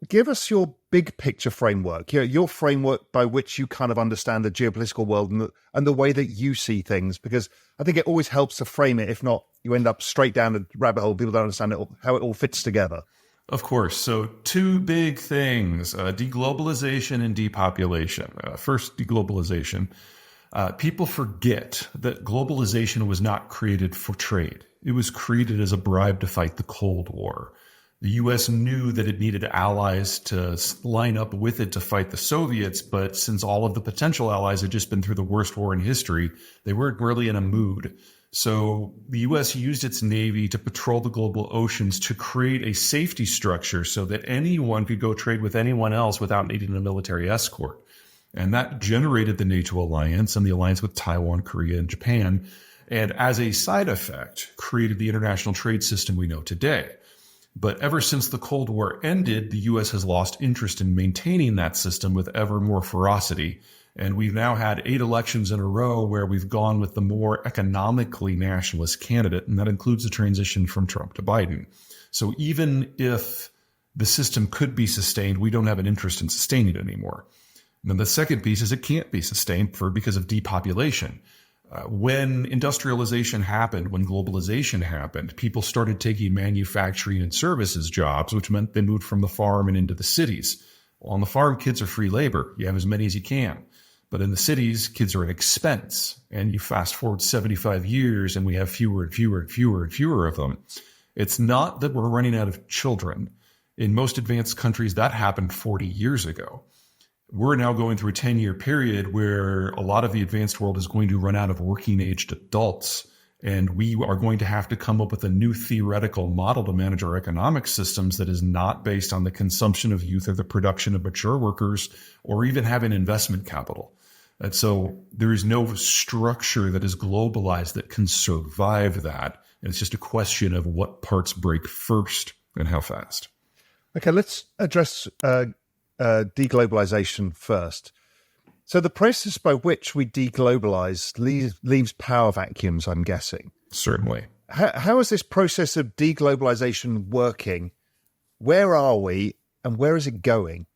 Give us your big picture framework, your framework by which you kind of understand the geopolitical world and the way that you see things, because I think it always helps to frame it. If not, you end up straight down the rabbit hole. People don't understand how it all fits together. Of course. So two big things, deglobalization and depopulation. First, deglobalization. People forget that globalization was not created for trade. It was created as a bribe to fight the Cold War. The U.S. knew that it needed allies to line up with it to fight the Soviets, but since all of the potential allies had just been through the worst war in history, they weren't really in a mood. So the U.S. used its Navy to patrol the global oceans to create a safety structure so that anyone could go trade with anyone else without needing a military escort. And that generated the NATO alliance and the alliance with Taiwan, Korea, and Japan. And as a side effect, created the international trade system we know today. But ever since the Cold War ended, the U.S. has lost interest in maintaining that system with ever more ferocity. And we've now had 8 elections in a row where we've gone with the more economically nationalist candidate, and that includes the transition from Trump to Biden. So even if the system could be sustained, we don't have an interest in sustaining it anymore. And then the second piece is it can't be sustained because of depopulation. When industrialization happened, when globalization happened, people started taking manufacturing and services jobs, which meant they moved from the farm and into the cities. Well, on the farm, kids are free labor. You have as many as you can. But in the cities, kids are an expense. And you fast forward 75 years and we have fewer and fewer and fewer and fewer of them. It's not that we're running out of children. In most advanced countries, that happened 40 years ago. We're now going through a 10-year period where a lot of the advanced world is going to run out of working-aged adults. And we are going to have to come up with a new theoretical model to manage our economic systems that is not based on the consumption of youth or the production of mature workers or even having investment capital. And so there is no structure that is globalized that can survive that. And it's just a question of what parts break first and how fast. Okay, let's address deglobalization first. So the process by which we deglobalize leaves power vacuums, I'm guessing. Certainly. How is this process of deglobalization working? Where are we and where is it going?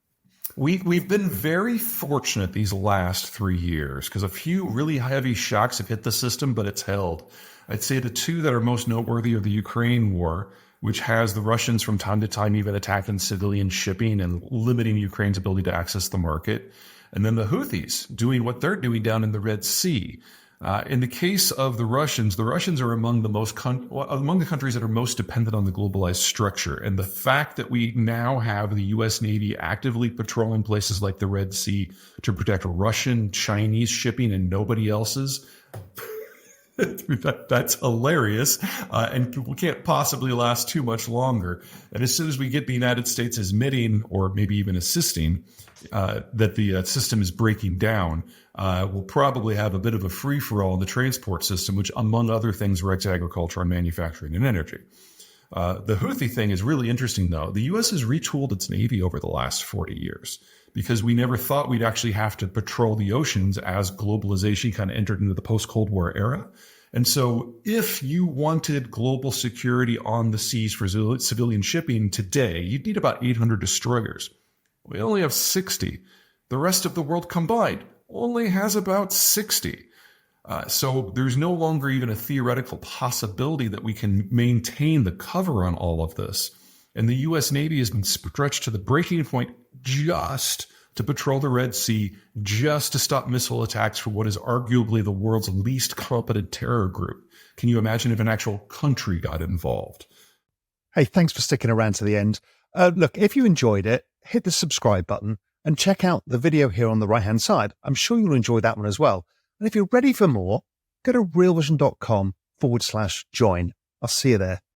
We've been very fortunate these last 3 years because a few really heavy shocks have hit the system, but it's held. I'd say the two that are most noteworthy are the Ukraine war, which has the Russians from time to time even attacking civilian shipping and limiting Ukraine's ability to access the market. And then the Houthis doing what they're doing down in the Red Sea. In the case of the Russians are among the countries that are most dependent on the globalized structure. And the fact that we now have the U.S. Navy actively patrolling places like the Red Sea to protect Russian, Chinese shipping and nobody else's, that's hilarious. And we can't possibly last too much longer. And as soon as we get the United States admitting, or maybe even assisting, that the system is breaking down, we'll probably have a bit of a free-for-all in the transport system, which, among other things, wrecks agriculture and manufacturing and energy. The Houthi thing is really interesting, though. The U.S. has retooled its Navy over the last 40 years because we never thought we'd actually have to patrol the oceans as globalization kind of entered into the post-Cold War era. And so if you wanted global security on the seas for civilian shipping today, you'd need about 800 destroyers. We only have 60. The rest of the world combined only has about 60. So there's no longer even a theoretical possibility that we can maintain the cover on all of this. And the U.S. Navy has been stretched to the breaking point just to patrol the Red Sea, just to stop missile attacks for what is arguably the world's least competent terror group. Can you imagine if an actual country got involved? Hey, thanks for sticking around to the end. Look, if you enjoyed it, hit the subscribe button and check out the video here on the right-hand side. I'm sure you'll enjoy that one as well. And if you're ready for more, go to realvision.com/join. I'll see you there.